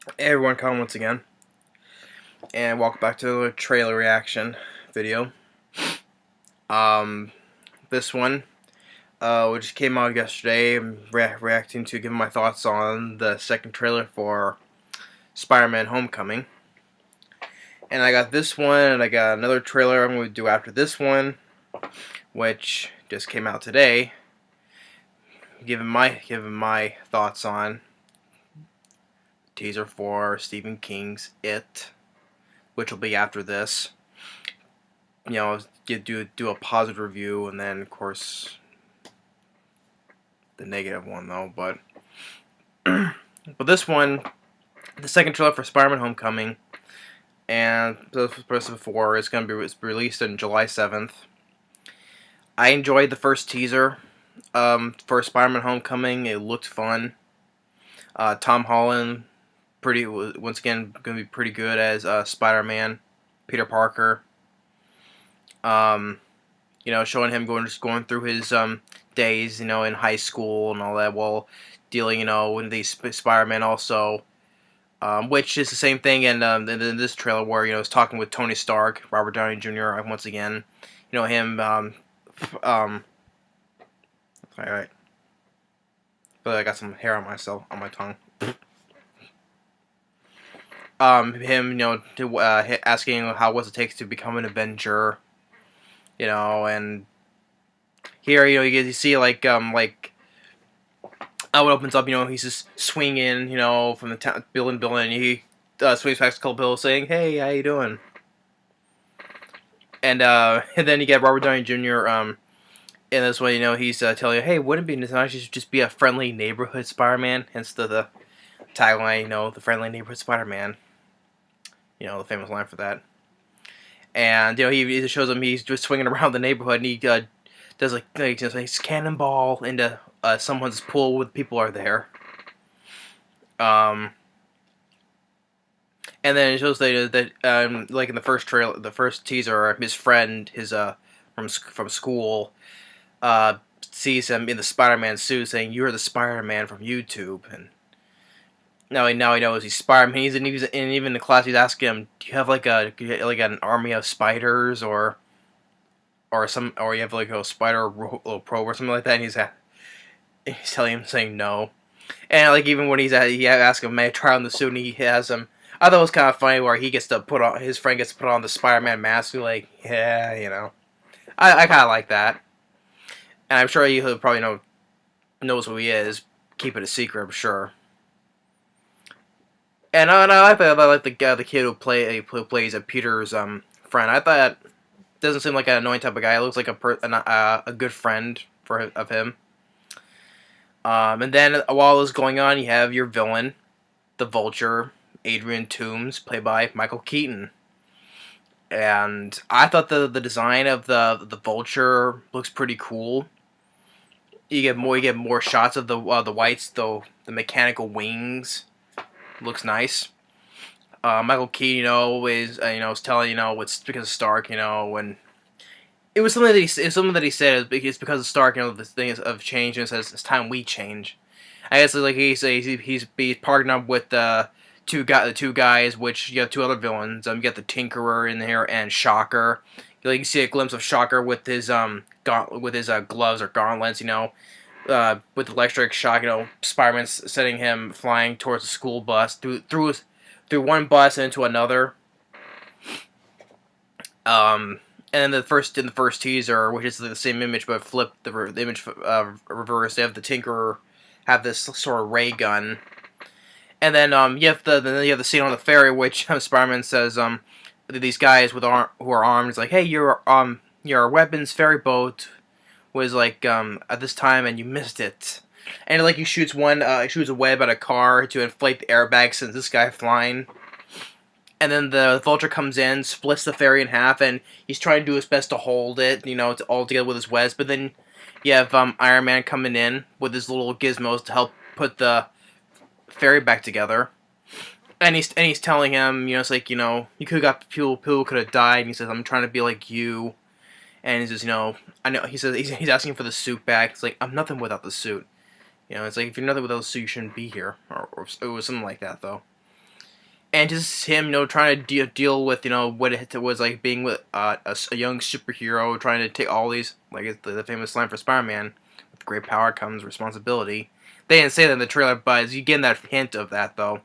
Hey everyone, Colin once again, and welcome back to the trailer reaction video. Um, this one, which came out yesterday, I'm reacting to giving my thoughts on the second trailer for Spider-Man: Homecoming. And I got this one, and I got another trailer I'm going to do after this one, which just came out today. Giving my thoughts on teaser for Stephen King's It, which will be after this. Do a positive review, and then of course the negative one though. But but this one, the second trailer for Spider-Man: Homecoming, and the first before is going to be released on July 7th. I enjoyed the first teaser for Spider-Man: Homecoming. It looked fun. Tom Holland, once again going to be pretty good as Spider-Man, Peter Parker. Showing him going through his days, in high school and all that, while dealing, with these Spider-Man also, which is the same thing in this trailer where, he's talking with Tony Stark, Robert Downey Jr. Once again, him, alright, feel like I got some hair on my tongue. Him, asking how what it takes to become an Avenger, and here, you see like how it opens up, he's just swinging, from the town, building to building, and he swings past a couple people saying, "Hey, how you doing?" And and then you get Robert Downey Jr. In this one, he's telling you, "Hey, wouldn't it be nice to just be a friendly neighborhood Spider-Man?" Hence the tagline, the friendly neighborhood Spider-Man. The famous line for that. And he shows him he's just swinging around the neighborhood, and he does like just cannonball into someone's pool when people are there. And then it shows that like in the first trailer, the first teaser, his friend, from school, sees him in the Spider-Man suit, saying, "You're the Spider-Man from YouTube." And now he knows he's Spider-Man. And even in the class, he's asking him, "Do you have like an army of spiders, or you have like a spider probe or something like that?" And he's telling him, saying no. And like even when he asks him, "May I try on the suit?" And he has him. I thought it was kind of funny where his friend gets to put on the Spider-Man mask. Like, yeah, I kind of like that. And I'm sure he probably knows who he is. Keep it a secret, I'm sure. And I like the kid who plays a Peter's friend. I thought doesn't seem like an annoying type of guy. It looks like a good friend of him. And then while this is going on, you have your villain, the Vulture, Adrian Toomes, played by Michael Keaton. And I thought the design of the Vulture looks pretty cool. You get more shots of the whites, though the mechanical wings looks nice. Michael Keaton, is telling it's because of Stark, when it was something that he said it's because of Stark, the thing of change, and it says it's time we change. I guess like he's partnered up with the two guys, which you have two other villains. You got the Tinkerer in there and Shocker. You can see a glimpse of Shocker with his gloves or gauntlets, with electric shock. Spider-Man's sending him flying towards a school bus through one bus and into another. And then in the first teaser, which is the same image but flipped, the image reversed, they have the Tinkerer have this sort of ray gun. And then you have the scene on the ferry, which Spider-Man says these guys who are armed is like, "Hey, your weapons ferry boat was like at this time and you missed it." And like he shoots a web at a car to inflate the airbag since this guy flying. And then the Vulture comes in, splits the ferry in half, and he's trying to do his best to hold it, all together with his webs. But then you have Iron Man coming in with his little gizmos to help put the ferry back together. And he's telling him, it's like, you could have got people could have died. And he says, "I'm trying to be like you." And he says, I know. He says he's asking for the suit back. It's like, "I'm nothing without the suit." It's like, if you're nothing without the suit, you shouldn't be here, or it was something like that though. and just him, trying to deal with, what it was like being with a young superhero, trying to take all these, like it's the famous line for Spider-Man, with great power comes responsibility. They didn't say that in the trailer, but you get that hint of that though.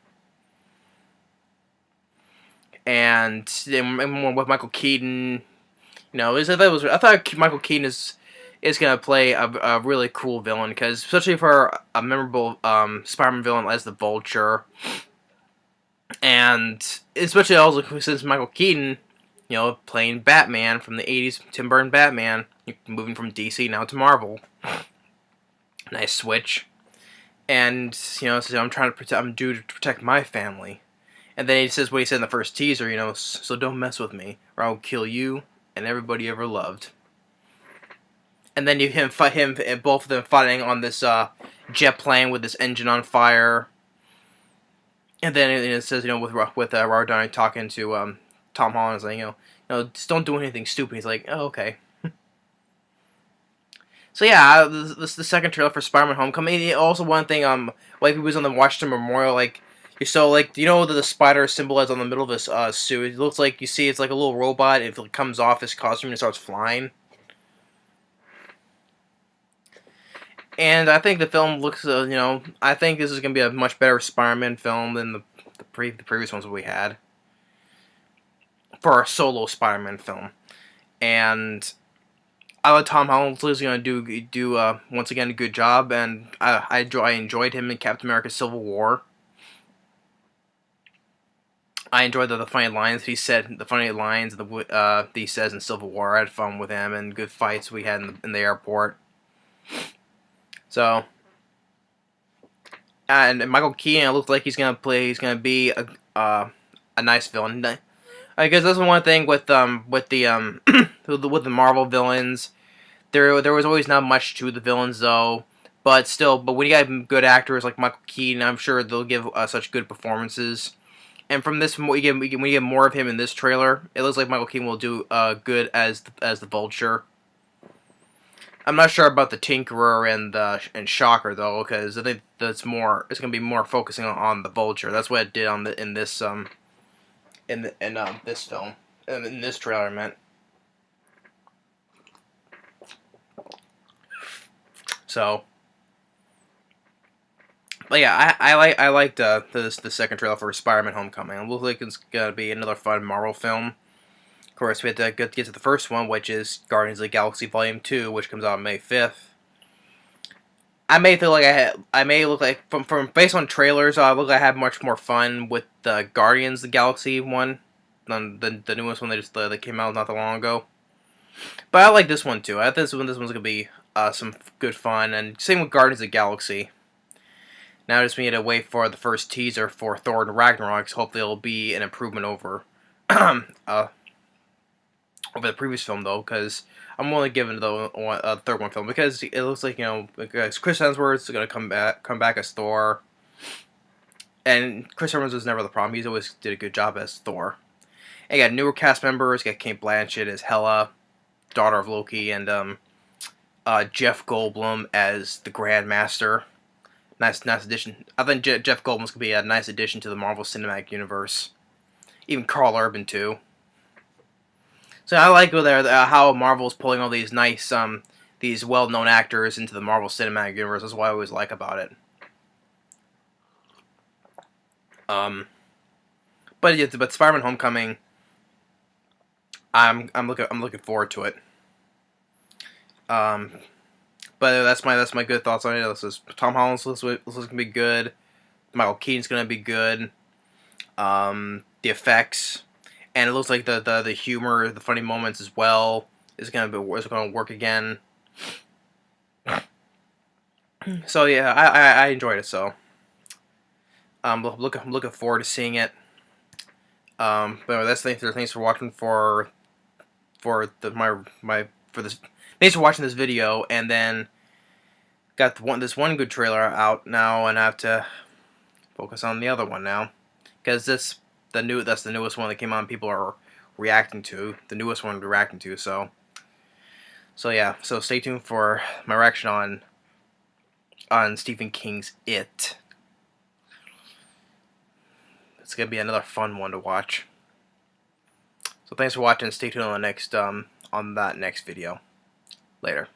And then with Michael Keaton, I thought Michael Keaton is gonna play a really cool villain, because especially for a memorable Spider-Man villain as the Vulture. And especially also since Michael Keaton, playing Batman from the 80s, Tim Burton Batman, moving from DC now to Marvel. Nice switch. And, so I'm due to protect my family. And then he says what he said in the first teaser, so don't mess with me, or I'll kill you and everybody ever loved. And then both of them fighting on this jet plane with this engine on fire. And then it says, with Robert Downey talking to Tom Holland, saying, just don't do anything stupid. He's like, oh, okay. So yeah, this is the second trailer for Spider-Man: Homecoming. Also, one thing, like he was on the Washington Memorial, like you saw, like the spider symbol is on the middle of his suit. It looks like it's like a little robot. If it comes off his costume and starts flying. And I think the film looks, I think this is gonna be a much better Spider-Man film than the previous ones we had for a solo Spider-Man film. And I thought Tom Holland was going to do once again a good job, and I enjoyed him in Captain America: Civil War. I enjoyed the funny lines he said, that he says in Civil War. I had fun with him, and good fights we had in the airport. So, and Michael Keaton, it looks like he's gonna be a nice villain. I guess that's one thing with the with the Marvel villains. There was always not much to the villains though, but when you got good actors like Michael Keaton, I'm sure they'll give such good performances. And from this, when we get more of him in this trailer, it looks like Michael Keaton will do good as the Vulture. I'm not sure about the Tinkerer and Shocker though, because I think it's gonna be more focusing on the Vulture. That's what it did in this film, in this trailer, I meant. So, but yeah, I liked the second trailer for Spider-Man: Homecoming. It looks like it's gonna be another fun Marvel film. Of course, we had to get to the first one, which is Guardians of the Galaxy Volume 2, which comes out May 5th. I may feel like look like from based on trailers, I look like I had much more fun with the Guardians of the Galaxy one than the newest one that came out not that long ago. But I like this one too. I think this one's gonna be some good fun, and same with Guardians of the Galaxy. Now we need to wait for the first teaser for Thor and Ragnarok. So hopefully it'll be an improvement over over the previous film though, because I'm only giving the third one film because it looks like Chris Hemsworth's gonna come back as Thor, and Chris Hemsworth was never the problem. He's always did a good job as Thor. And you got newer cast members. You got Cate Blanchett as Hela, daughter of Loki, and Jeff Goldblum as the Grandmaster. Nice addition. I think Jeff Goldblum's gonna be a nice addition to the Marvel Cinematic Universe. Even Karl Urban too. So I like how Marvel's pulling all these nice these well-known actors into the Marvel Cinematic Universe. That's what I always like about it. But Spider-Man: Homecoming, I'm looking forward to it. But that's my good thoughts on it. This is Tom Holland's looks gonna be good. Michael Keaton's gonna be good. The effects, and it looks like the humor, the funny moments as well is gonna work again. So yeah, I enjoyed it. So I'm looking forward to seeing it. But that's thanks for watching for this. Thanks for watching this video, and then got this one good trailer out now, and I have to focus on the other one now, because that's the newest one that came on. People are reacting to the newest one we're reacting to. So yeah, so stay tuned for my reaction on Stephen King's It. it's gonna be another fun one to watch. So thanks for watching. Stay tuned on the next on that next video. Later.